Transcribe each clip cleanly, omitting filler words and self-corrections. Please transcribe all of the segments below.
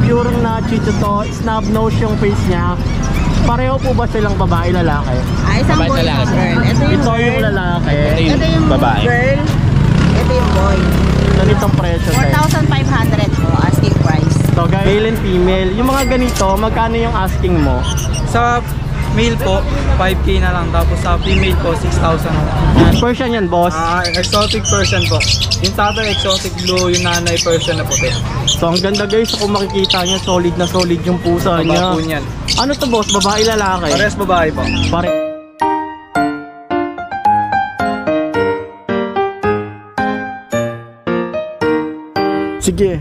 pure na Shih Tzu to, snub nose yung face niya. Pareho po ba silang babae, lalaki? Ay, isang boy, isang girl. Ito yung lalaki. Ito yung babae. Girl. Ito yung boy. Ganitong presyo. 4,500 po, asking price. So guys, male and female. Yung mga ganito, magkano yung asking mo? Sa male po, 5K na lang. Tapos sa female po, 6,000. Persian yan, boss. Exotic Persian po. Yung tatay exotic blue, yung nanay Persian na puti. So ang ganda guys, kung makikita niya, solid na solid yung pusa niya. Po niyan. Ano to boss? Babae, lalaki? Parehas babae po. Sige,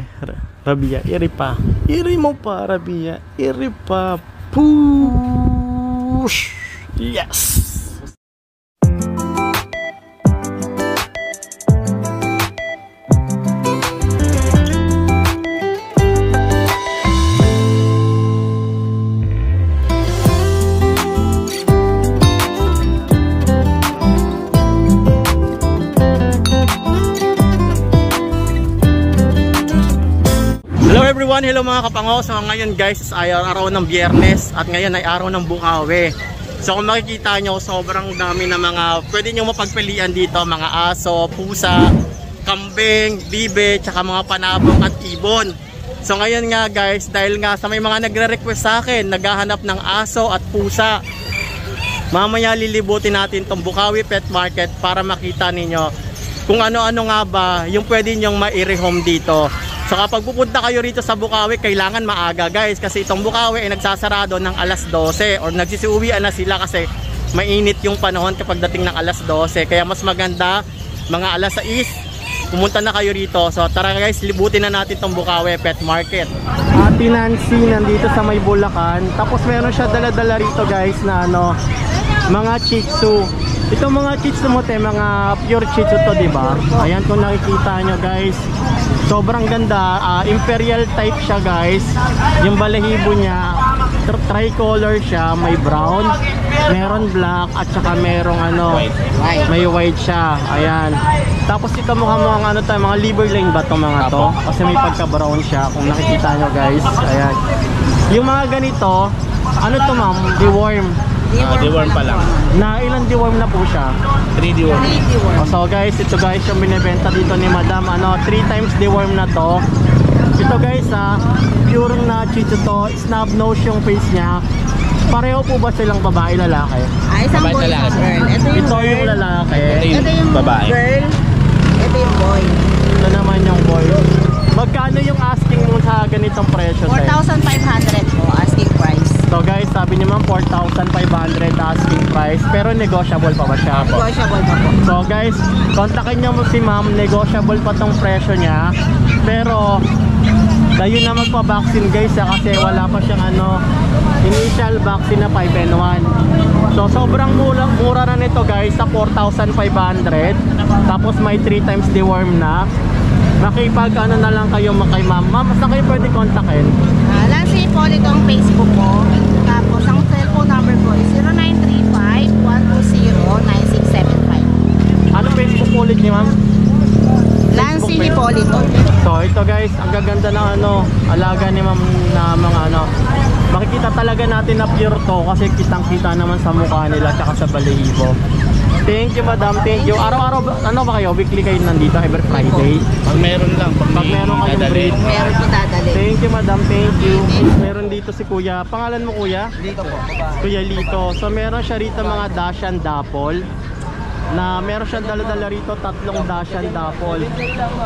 Rabia, iri pa. Iri mo pa, Rabia. Iri pa. Push! Yes! Hello mga kapango. So ngayon guys ay araw ng Biyernes at ngayon ay araw ng Bukawi. So kung makikita nyo, sobrang dami na mga pwede nyo mapagpilian dito. Mga aso, pusa, kambing, bibe, tsaka mga panabong at ibon. So ngayon nga guys, dahil nga sa may mga nagre-request sa akin, naghahanap ng aso at pusa, mamaya lilibutin natin tong Bukawi Pet Market para makita ninyo kung ano-ano nga ba yung pwede nyong ma-rehome dito. So kapag pupunta kayo rito sa Bukawi, kailangan maaga guys, kasi itong Bukawi ay nagsasarado ng alas 12 or nagsisiuwian na sila kasi mainit yung panahon kapag dating ng alas 12. Kaya mas maganda mga alas 6 pumunta na kayo rito. So tara guys, libutin na natin itong Bukawi Pet Market. Ate Nancy nandito sa may Bulacan. Tapos meron siya dala-dala rito guys na mga Shih Tzu. Itong mga Shih Tzu mo mga pure Shih Tzu to, diba? Ayan kung nakikita nyo guys, sobrang ganda. Imperial type siya guys. Yung balahibo niya tricolor siya, may brown, meron black, at saka merong may white siya. Ayan. Tapos ito mukha mo ang mga liver lane ba itong mga to? Kasi may pagka brown siya kung nakikita nyo guys. Ayan. Yung mga ganito, ano to ma'am? Deworm. Deworm pa lang. Na ilang deworm na po siya? 3 deworm. So guys, ito guys yung binibenta dito ni Madam. 3 times deworm na to. Ito guys pure na Shih Tzu to, snub nose yung face niya. Pareho po ba silang babae, lalaki? Ay, isang boy, isang girl. Ito yung lalaki. Ito yung babae. Girl. Ito yung boy. Ito naman yung boy. Magkano yung asking mo sa ganitong presyo? 4,500 po, asking price. So guys, sabi niyo ma'am 4,500 asking price, pero negotiable pa ba siya? Negotiable pa po. So guys, kontakin niyo mo si ma'am, negotiable pa tong presyo niya. Pero kayo na magpa-vaccine guys kasi wala pa siyang initial vaccine na 5-in-1. So sobrang mura na nito guys sa 4,500. Tapos may 3 times deworm na. Makipag na lang kayo kay ma'am. Ma'am, basta kayo pwede kontakin. Lancy po dito ang Facebook ko. Tapos ang cellphone number ko is 0935-120-9675. Ano Facebook ulit ni ma'am? Lancy Hipolito. So ito guys, ang gaganda ng alaga ni ma'am na mga makikita talaga natin na pure to kasi kitang kita naman sa mukha nila tsaka sa balahibo. Thank you madam, thank you. Araw-araw ba kayo? Weekly kayo nandito every Friday? Pag meron lang, pag meron kayong break. Meron po dadali. Thank you madam, thank you. Meron dito si kuya. Pangalan mo kuya? Lito po. Kuya Lito. So meron siya rito mga Dachshund Dapol. Na meron siyang dala-dala rito 3 Dachshund Dapol.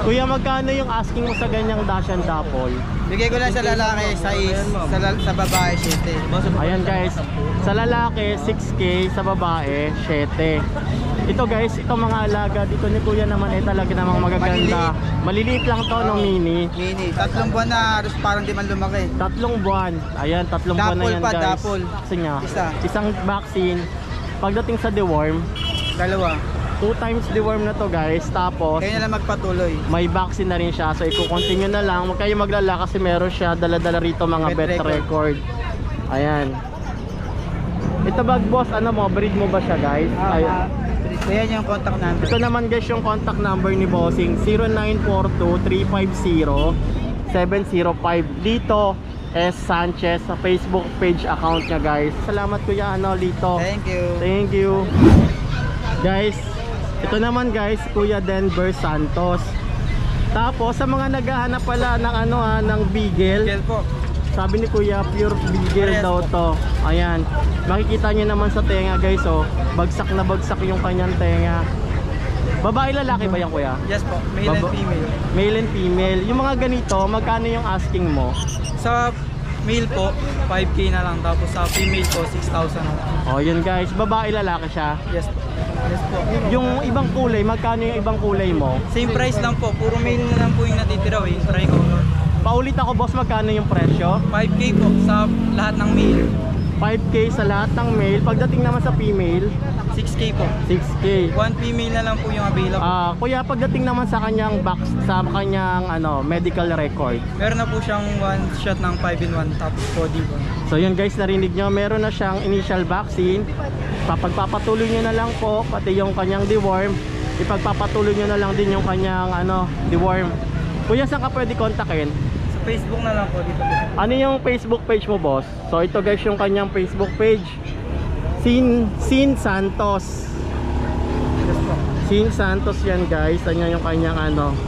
Kuya, magkano yung asking mo sa ganyang Dachshund Dapol? Bigay ko lang sa lalaki 6, sa babae 7. Ayan guys, sa lalaki 6K, sa babae 7. Ito guys, ito mga alaga dito ni kuya naman talaga namang magaganda. Maliliit lang to mini. 3 buwan na, parang di man lumaki. 3 buwan. Ayan, 3 buwan na yan guys. Dapol. Kasi nga, Isang vaccine. Pagdating sa deworm, 2 times deworm na to guys. Tapos kayo na lang magpatuloy. May vaccine na rin siya. So i-continue na lang. Huwag kayo maglala kasi meron siya dala-dala rito mga vet record. Ayan. Ito bag boss, breed mo ba siya guys? Ayan yung contact number. Ito naman guys yung contact number ni bossing, 0942-350-6 705. Lito S. Sanchez sa Facebook page account niya, guys. Salamat kuya Lito. Thank you. Thank you. Guys, ito naman guys, Kuya Denver Santos. Tapos sa mga naghahanap pala ng ng Beagle, Beagle po. sabi ni Kuya, pure Beagle Parehas daw po. to. Ayan. Makikita niyo naman sa tenga guys, oh. Bagsak na bagsak yung kanyang tenga. Babae lalaki ba yan, Kuya? Yes po, male and female. Male and female. Yung mga ganito, magkano yung asking mo? Sa male po, 5K na lang. Tapos sa female po, 6,000 na lang. Oh, yun guys. Babae lalaki siya. Yes po. Yes po. Yung ibang kulay, magkano yung ibang kulay mo? Same price lang po. Puro male na lang po yung natitira. Yung tricolor. Paulit ako, boss, magkano yung presyo? 5K po sa lahat ng male. 5K sa lahat ng male. Pagdating naman sa female, 6K po. 6K. One female na lang po yung available. Kuya, pagdating naman sa kanyang box, sa kanyang medical record. Meron na po siyang one shot ng 5-in-1 tapos body po. So yun guys, narinig nyo, meron na siyang initial vaccine. Pagpapatuloy nyo na lang po, pati yung kanyang deworm. Ipagpapatuloy nyo na lang din yung kanyang deworm. Kuya, saan ka pwede kontakin? Sa Facebook na lang po dito po. Ano yung Facebook page mo, boss? So ito guys yung kanyang Facebook page. Sin Santos. Yes po. Sin Santos yan guys. Ano yung kanyang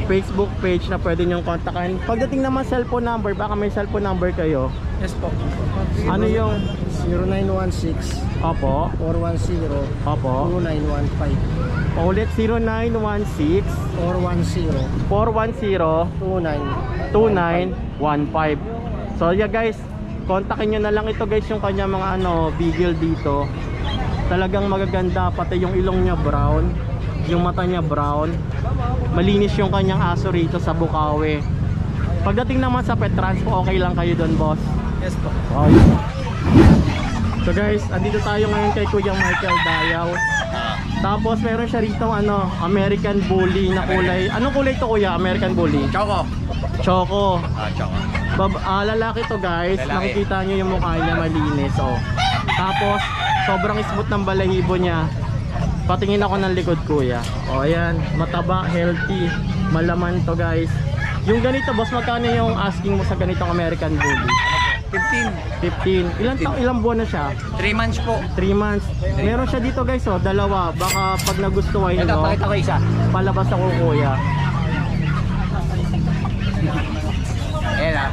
Facebook page na pwede nyong kontakin. Pagdating naman cellphone number, baka may cellphone number kayo. Yes po. Ano yung 0916 Opo. 410 Opo. 2915 Ulit 0916 410 410 2915. So yeah guys, kontakin nyo na lang ito guys, yung kanya mga Beagle dito. Talagang magaganda, pati yung ilong niya brown, yung mata niya brown. Malinis yung kanyang aso rito sa Bukawi. Pagdating naman sa pet transpo, okay lang kayo doon, boss? Yes po. Okay. So guys, andito tayo ngayon kay Kuya Michael Dayaw. Tapos meron siya rito American Bully na kulay. Anong kulay to, Kuya? American Bully? Choco. Choco. Choco. Lalaki to guys. Lalaki. Nakikita nyo yung mukha niya, malinis. Tapos sobrang smooth ng balahibo niya. Patingin ako ng likod, Kuya. Ayan, mataba, healthy, malaman to guys. Yung ganito, boss, magkano yung asking mo sa ganitong American Bully? 15. 15. Ilang buwan na siya? 3 months po. 3 months. Meron siya dito guys, dalawa. Baka pag nagustuhan Ito, nyo, pakita ko isa. palabas ako, Kuya. Ayan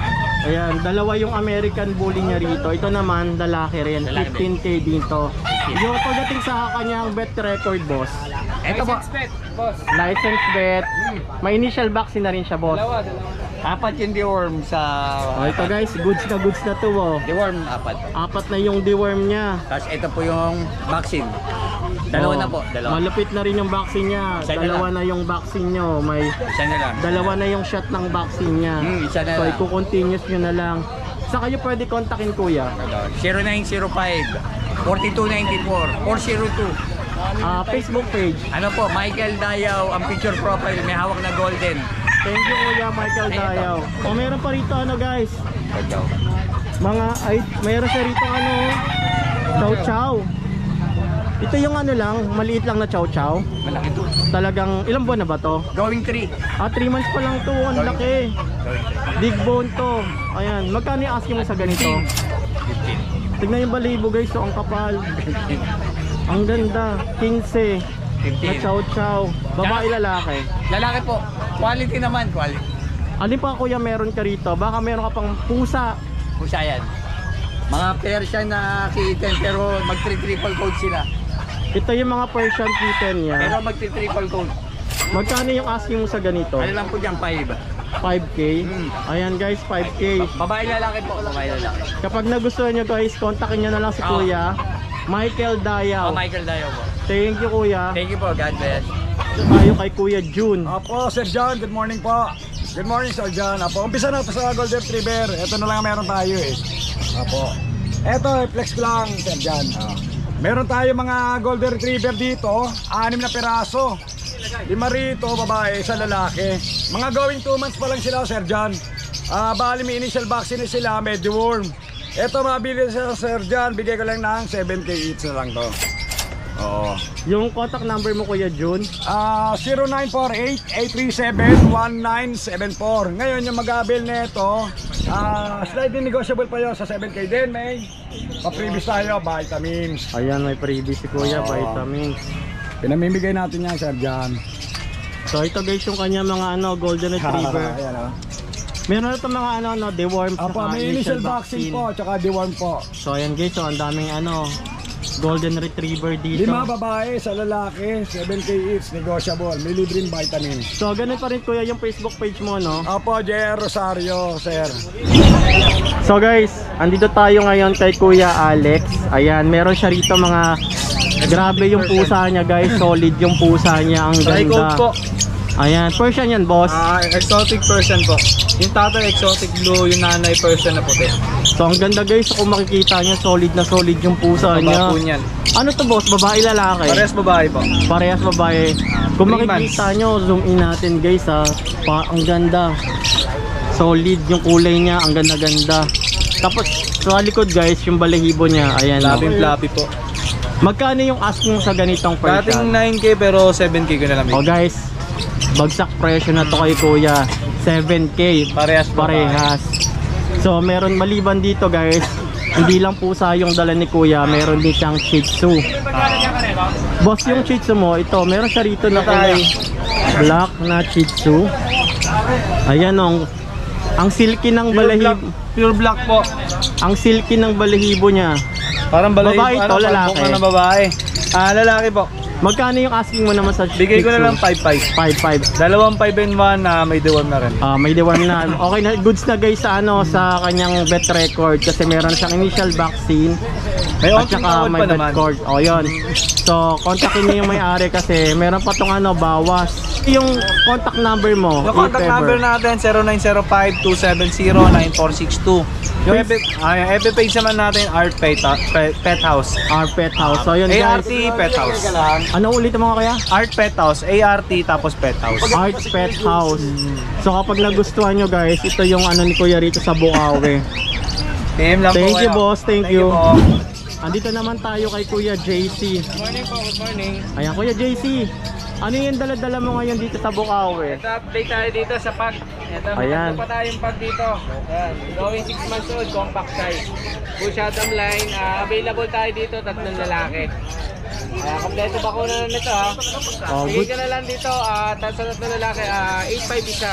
Ayan, dalawa yung American Bully niya rito. Ito naman, lalaki rin. Lalaki 15K dito. Yung pagdating sa kanyang vet record, boss. Ito po. boss. License vet. May initial vaccine na rin siya, boss. Dalawa. 4 yung deworm sa... Ito guys, goods na to. Deworm, 4. 4 na yung deworm niya. Tapos ito po yung vaccine. Dalawa na po. Dalawa. Malupit na rin yung vaccine niya. Isa na Dalawa lang. na yung vaccine nyo. May Isa na lang. dalawa na yung shot ng vaccine niya. Isa na So, lang. i-continuous nyo na lang. Sa kayo pwede kontakin, Kuya? 0905 4294 402. Facebook page. Ano po, Michael Dayaw, ang picture profile, may hawak na golden. Thank you, Kuya Michael Ito. Dayaw. Meron pa rito guys. Ito. Meron siya rito chow chow. Ito yung lang, maliit lang na chow chow. Malaki to. Talagang ilang buwan na ba to? Going 3. 3 months pa lang to, ang laki. Big bone to. Ayan, magkano yung asking mo sa ganito? 15. Tignan yung balibo guys, ang kapal. Ang ganda, 15 na chow chow. Babae lalaki. Lalaki po. Quality naman, quality. Alin pa, Kuya, meron ka rito? Baka meron ka pang pusa. Pusa yan. Mga Persian na kitten pero mag-triple coat sila. Ito yung mga Persian kitten niya. Pero mag-triple coat. Magkano yung asking mo sa ganito? Ano lang po dyan, 5. 5K. Ayan guys, 5K. Babae lalaki po. Babae lalaki. Kapag nagustuhan nyo guys, kontakin nyo na lang si Kuya Michael Dayaw. Michael Dayaw po. Thank you, Kuya. Thank you po. God bless. Tayo kay Kuya June. Apo, Sir John, good morning po. Good morning, Sir John. Apo, umpisa na ito sa Golden Retriever. Ito na lang ang meron tayo Apo. Ito, flex ko lang, Sir John. Meron tayo mga Golden Retriever dito, 6 na peraso. 5 rito, babae, 1 lalaki. Mga going 2 months pa lang sila, Sir John. Bali may initial vaccine na sila, may deworm. Ito, mabili sa Sir John, bigay ko lang ng 7K each na lang to. Oo. Yung contact number mo Kuya Jun? 0948-837-1974. Ngayon yung mag-avail nito, slightly negotiable pa yun sa 7K din, may pa-previous tayo, vitamins. Ayan, may freebie si Kuya, vitamins. Pinamimigay natin yan, Sir John. So ito guys yung kanya mga golden retriever. Ayan, oh. Meron na ito mga deworm, Apo, may initial vaccine po, tsaka deworm po. So ayan guys, so ang daming golden retriever dito. 5 babae sa lalaki, 7K each, negotiable, may libreng vitamins. So ganun pa rin Kuya yung Facebook page mo, no? Apo, J.R. Rosario, sir. So guys, andito tayo ngayon kay Kuya Alex. Ayan, meron siya rito mga grabe yung pusa niya guys, solid yung pusa niya, ang Try ganda. po. Ayan, Persian yan boss. Exotic Persian po. Yung tatay exotic blue, yung nanay Persian na puti. So ang ganda guys, kung makikita niya, solid na solid yung pusa Baba niya. po niyan. Ano to boss, babae lalaki? Parehas babae po. Parehas babae. Kung 3 makikita nyo, zoom in natin guys ha. Ang ganda. Solid yung kulay niya, ang ganda-ganda. Tapos sa likod guys, yung balahibo niya, ayan. Labing flappy po. Magkano yung asking sa ganitong Dating Persian? 9K pero 7K ko na lang. O guys, bagsak presyo na to kay Kuya. 7K. Parehas po. Parehas. So meron maliban dito guys, hindi lang pusa yung dala ni Kuya, meron din siyang Shih Tzu. Boss, yung Shih Tzu mo, ito, meron siya rito na kulay black na Shih Tzu. Ayan ang silky ng balahibo. Pure black po. Ang silky ng balahibo niya. Parang balahibo. Babae to, lalaki? Parang na babae. Lalaki po. Magkano yung asking mo naman sa Bigay ko Shih na lang Tzu? 5.5. 5.5. 2.5 and 1 na may deworm na rin. May deworm na. Okay na, goods na guys sa sa kanyang vet record kasi meron siyang initial vaccine. May At onting saka tawad may pa vet naman. record. O yun. So, kontakin niyo yung may-ari kasi meron pa tong bawas. Yung contact number mo. Yung contact if ever. number natin 0905-270-9462. Yung FB page naman natin Art Pet House. Our Pet House. So yun guys. ART Pet House. Ano ulit mga kaya? Art Pet House, ART tapos Pet House. Art Pet House. So kapag nagustuhan nyo guys, ito yung ni Kuya rito sa Bukawi. PM lang Thank po you kayo. boss, thank you. po. Andito naman tayo kay Kuya JC. Good morning po, good morning. Ayan Kuya JC. Ano yung dala-dala mo ngayon dito sa Bukawi? Ito update tayo dito sa pag. Ito, Ayan. ito pa tayong pag dito. Ayan, going 6 months old, compact size. Push out line, available tayo dito, 3 lalaki. Kompleto bakuna na nito ha. Oh, Bigay good. ka na lang dito, sa 3 lalaki, 8.5 isa.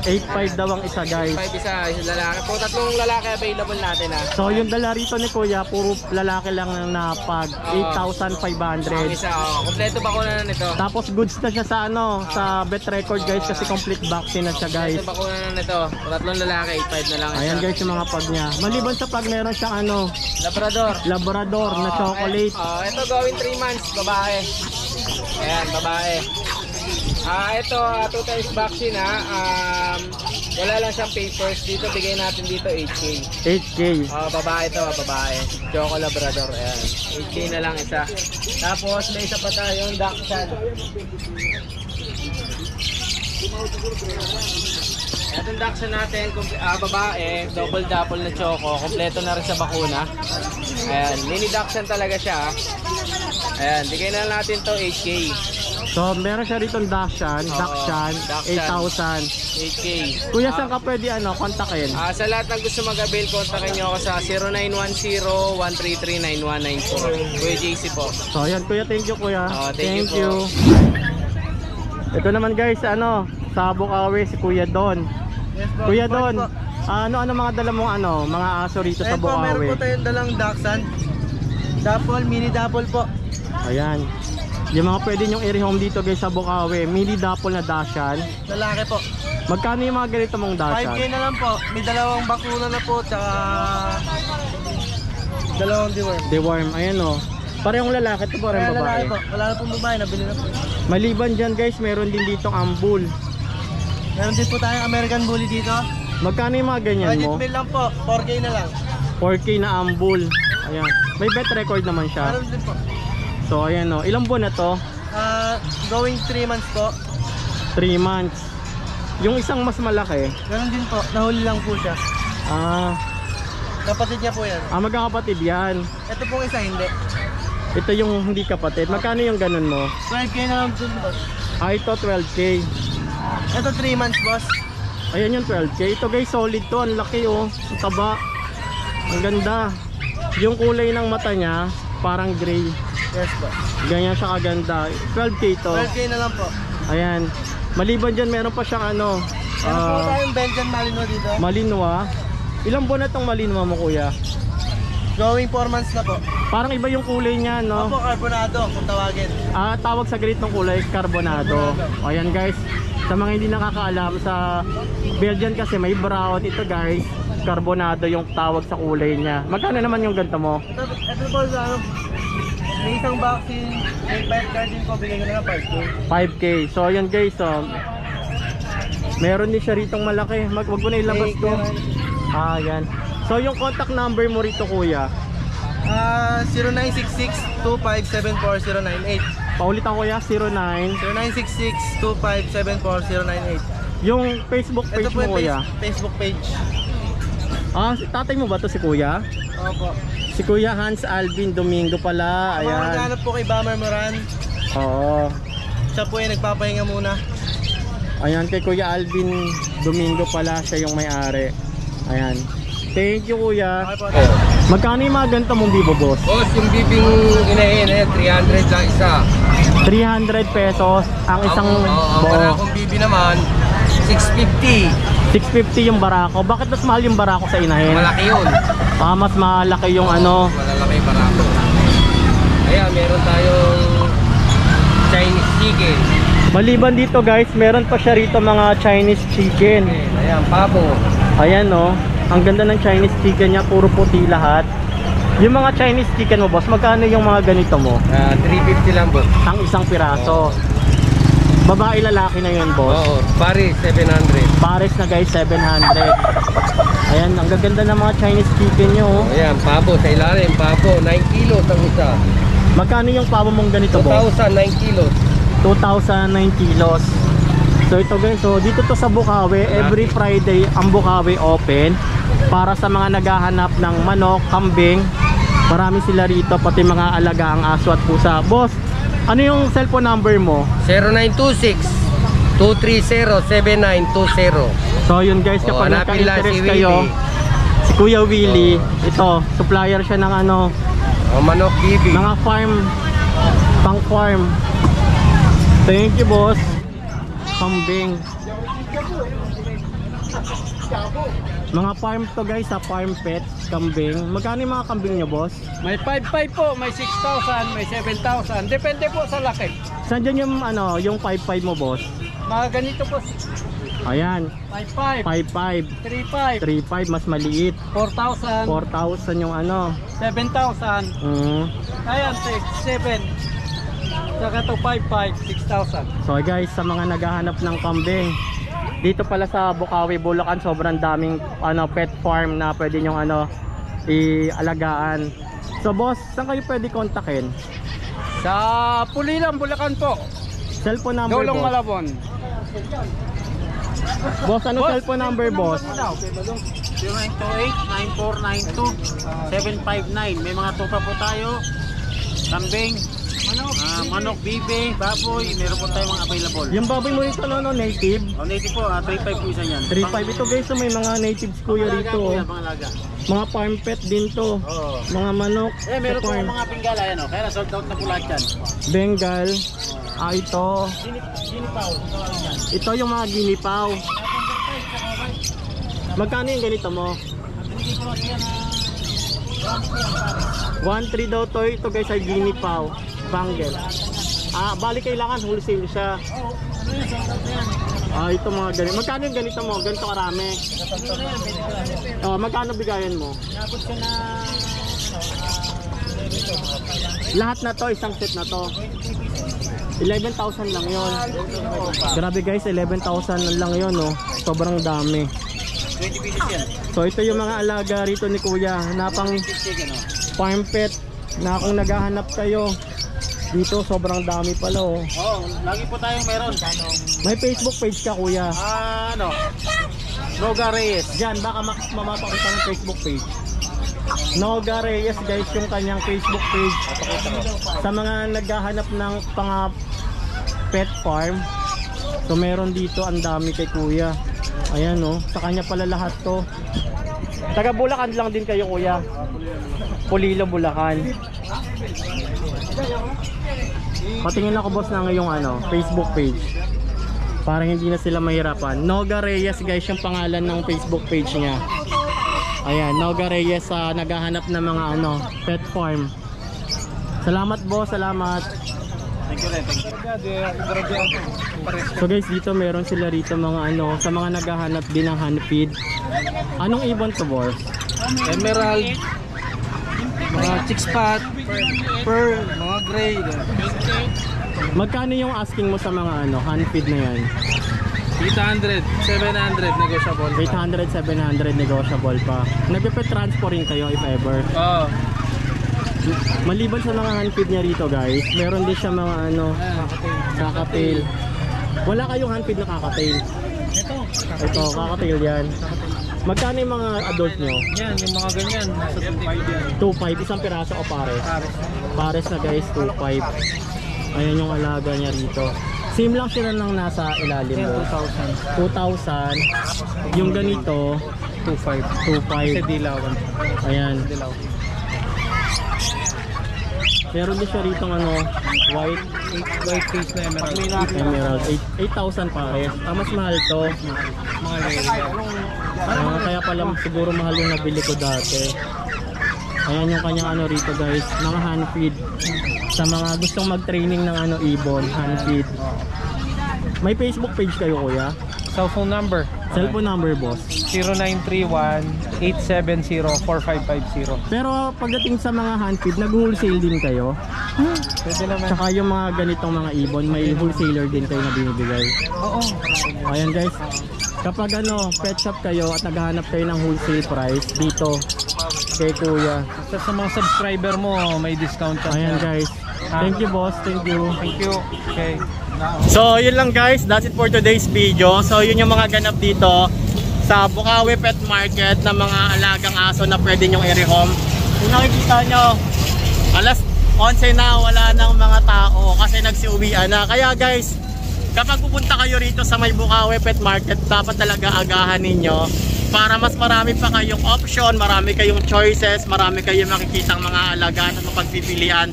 8.5 daw ang isa guys. 5 isa lalaki. Po 3 lalaki available natin ha. So yung dala rito ni Kuya, puro lalaki lang na pag Ang 8,500. isa, kompleto bakuna na nito. Tapos goods na siya sa sa vet record guys kasi complete vaccine na siya guys. Kompleto bakuna na nito. 3 lalaki, 8.5 na lang isa. Ayan guys yung mga pag niya. Maliban sa pag meron siyang Labrador. Labrador na chocolate. Ito going 3 months, babae. Ayan, babae. Ito, 2 times vaccine ha. Wala lang siyang papers. Dito, bigay natin dito 8K. 8K. Babae to, babae. Choco Labrador, ayan. 8K na lang isa. Tapos, may isa pa tayong Dachshund. Itong Dachshund natin, babae, double na choco. Kompleto na rin sa bakuna. Ayan, mini Dachshund talaga siya. Ayan, bigay na natin to 8K. So meron siya rito Dachshund, Dachshund. 8,000. 8K. Kuya saan ka pwede kontakin? Sa lahat ng gusto mag-avail, kontakin nyo ako sa 0910-133-9194. Kuya JC po. So ayan Kuya, thank you Kuya. Thank you po. Ito naman guys, sa Bukawi si Kuya Don. Kuya Don, ano mga dala mong mga aso rito sa Bukawi? Meron po tayong dalang Dachshund. Dapple, mini Dapple po. Ayan. Yung mga pwede nyong i-rehome dito guys sa Bukawi, mini Dapple na Dachshund. Lalaki po. Magkano yung mga ganito mong 5K Dachshund? na lang po. May 2 bakuna na po, tsaka 2 deworm. Deworm, ayan Parehong lalaki to, parehong Kaya lalaki babae. po. Wala na pong babae, nabili na po. Maliban dyan guys, meron din ditong ambul. Meron din po tayong American Bully dito. Magkano yung mga ganyan Budget mo? meal lang po, 4K na lang. 4K na ambul. Ayan. May vet record naman siya. Meron din po. So ayan ilang buwan na to? Going 3 months po. 3 months. Yung isang mas malaki, Meron din po, nahuli lang po siya. ah, Kapatid niya po yan. magkakapatid yan. Ito pong isa hindi. Ito yung hindi kapatid. Magkano yung ganun mo? 12K na lang dun, boss. Ito 12K. Ito 3 months, boss. Ayan yung 12K. Ito guys, solid to. Ang laki oh. Ang taba. Ang ganda. Yung kulay ng mata niya, parang gray. Yes, boss. Ganyan siya kaganda. 12K to. 12K na lang po. Ayan. Maliban dyan, meron pa siyang ano. Meron po tayong Belgian Malinois dito. Malinois. Ilang buwan na itong Malinois mo, kuya? Going 4 months na po. Parang iba yung kulay niya, no? Opo, carbonado kung tawagin. Tawag sa ganitong kulay, carbonado. Ayan guys, sa mga hindi nakakaalam, sa Belgian kasi may brown. Ito guys, carbonado yung tawag sa kulay niya. Magkano naman yung ganito mo? Ito po sa ano, may isang vaccine, may 5 card din po, bigay ko na lang 5K. 5K. So ayan guys, meron din siya ritong malaki. Wag mo na ilabas to. Ayan. So yung contact number mo rito, kuya? 0966-2574-098. Paulitan, kuya, 09. 0966-2574-098. Yung Facebook page Ito po mo, yung kuya? Facebook page. Si tatay mo ba to, si kuya? Opo. Si Kuya Hans Alvin Domingo pala. Mga Ayan. naghanap po kay Bamer Moran, Oo. siya po yung nagpapahinga muna. Ayan, kay Kuya Alvin Domingo pala, siya yung may-ari. Ayan. Thank you, kuya. Okay po. Magkano yung mga ganito mong bibo, boss? Boss, yung bibing inahin, 300 lang isa. 300 pesos ang isang Ang buo. barakong bibi naman, 650. 650 yung barako. Bakit mas mahal yung barako sa inahin? Malaki yun. Mas malaki yung ano. Malalaki barako. Ayan, meron tayong Chinese chicken. Maliban dito guys, meron pa siya rito mga Chinese chicken. Ayan, pabo. Ayan oh. Ang ganda ng Chinese chicken niya, puro puti lahat. Yung mga Chinese chicken mo, boss, magkano yung mga ganito mo? 350 lang, boss. Ang isang piraso. Babae, lalaki na yun, boss. Oo, Paris, 700. Pares na guys, 700. Ayan, ang gaganda ng mga Chinese chicken nyo. Oh. Ayan, pabo sa ilalim, pabo, 9 kilos ang isa. Magkano yung pabo mong ganito, boss? 2,000, 9 kilos. 2,009 kilos. So ito guys, so dito to sa Bukawi, every Friday ang Bukawi open para sa mga naghahanap ng manok, kambing. Marami sila rito, pati mga alagaang aso at pusa. Boss, ano yung cellphone number mo? 0926-230-7920. So yun guys, kapag hanapin lang nagka-interest si kayo, si Kuya Willie, ito, supplier siya ng ano, Manok bibi. mga farm, pang farm. Thank you, boss. Kambing. Mga farm to guys, sa farm pets, kambing. Magkano yung mga kambing nyo, boss? May 5,500 po, may 6,000, may 7,000. Depende po sa laki. Saan dyan yung ano, yung 5.5 mo, boss? Mga ganito po, Ayan, 5,500, 5.5, 3,500, 3.5 mas maliit. 4,000, 4,000 yung ano. 7,000. Ayan, 6,700. Saka to 5,500, 6,000. So guys, sa mga naghahanap ng kambing, dito pala sa Bukawi, Bulacan, sobrang daming ano, pet farm na pwede nyong ano, ialagaan. So boss, saan kayo pwede kontakin? Sa Pulilan, Bulacan po. Cellphone number, Dolong boss. Malabon. Boss, ano cellphone number, boss? 0928-9492-759. May mga tupa po tayo. Kambing, manok, bibe, baboy, meron po tayong mga available. Yung baboy mo rito, no, native? O native po, 3,500 po isa niyan. 3.5 ito guys, so may mga natives kuya Pangalaga rito. po Oh. yan, pangalaga. Mga farm pet din to. Oo. Mga manok, Meron sa po farm. mga Bengala yan o. Kaya na sold out na po lahat yan. Bengal. Ito. Sinipaw. Ito yung mga ginipaw. Magkano yung ganito mo? 1.3 daw to. Ito guys ay ginipaw. Bengal. Bali kailangan wholesale siya. Ito mga ganito. Magkano yung ganito mo? Ganito karami. Magkano bigayan mo? Nabot ko na Lahat na to, isang set na to. 11,000 lang yon. Grabe guys, 11,000 lang yon, no. Sobrang dami. 20 pieces yan. So ito yung mga alaga rito ni Kuya, napang farm pet na kung naghahanap kayo dito, sobrang dami pala, oh. Oo, lagi po tayong meron. May Facebook page ka, Kuya? Roga Reyes. Diyan, baka mamapakita ng Facebook page. Noga Reyes guys yung kanyang Facebook page. Sa mga naghahanap ng pang pet farm, so meron dito ang dami kay kuya. Ayan oh, sa kanya pala lahat to. Taga Bulacan lang din kayo kuya? Pulilo, Bulacan. Patingin ako boss na ngayong Facebook page. Parang hindi na sila mahirapan. Noga Reyes guys yung pangalan ng Facebook page niya. Ayan, Noga Reyes naghahanap ng mga pet farm. Salamat boss, salamat. Thank you rin, thank you. So guys, dito meron sila rito mga sa mga naghahanap din ng hand feed. Anong ibon to boss? Emerald, mga chicks pot, pearl, mga gray. Magkano yung asking mo sa mga hand feed na yan? 800, 700 negotiable. 800, 700 negotiable pa. Nagpe-pet transfer rin kayo if ever. Oo. Maliban sa mga hand feed niya rito guys, meron din siya mga kakatail. Wala kayong hand feed na kakatail? Ito, kakatail yan. Magkano yung mga adult nyo? Yan, yung mga ganyan, nasa 2.5 yan. 2.5, isang piraso o pares? Pares na guys, 2.5. Ayan yung alaga niya rito. Same lang sila nang nasa ilalim mo. 2,000. Yung ganito 2.5. Kasi dilawan. Ayan. Dilaw. Meron din siya rito white face na emerald. emerald. 8,000 pares. Mas mahal to. Mga rare. Kaya pala siguro mahal yung nabili ko dati. Ayan yung kanyang rito guys, mga hand feed. Sa mga gustong mag-training ng ibon, hand feed. May Facebook page kayo kuya? Cellphone number. Cellphone number boss? 0931-870-4550. Pero pagdating sa mga hand feed, nag-wholesale din kayo? Pwede naman. Tsaka yung mga ganitong mga ibon, may wholesaler din kayo na binibigay? Oo. Ayan guys, kapag pet shop kayo at naghahanap kayo ng wholesale price dito kay kuya. Sa mga subscriber mo, may discount ka. Ayan guys, thank you boss, thank you. Thank you. Okay. So yun lang guys, that's it for today's video. So yun yung mga ganap dito sa Bukawi Pet Market na mga alagang aso na pwede nyong i-rehome. Kung nakikita nyo, alas 11 na, wala nang mga tao kasi nagsiuwian na. Kaya guys, kapag pupunta kayo rito sa may Bukawi Pet Market, dapat talaga agahan ninyo para mas marami pa kayong option, marami kayong choices, marami kayong makikitang mga alagaan at mapagpipilian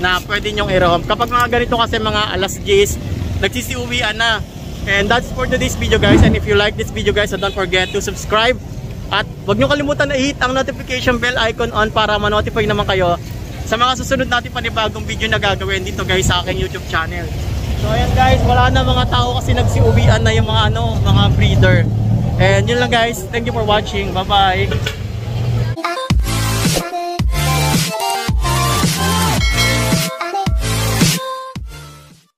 na pwede nyong i-rehome. Kapag mga ganito kasi mga alas 10, nagsisiuwian na. And that's for today's video guys. And if you like this video guys, so don't forget to subscribe. At huwag nyo kalimutan na i-hit ang notification bell icon on para ma-notify naman kayo sa mga susunod natin panibagong video na gagawin dito guys sa aking YouTube channel. So ayan guys, wala na mga tao kasi nagsiuwian na yung mga mga breeder. And yun lang guys, thank you for watching. Bye bye.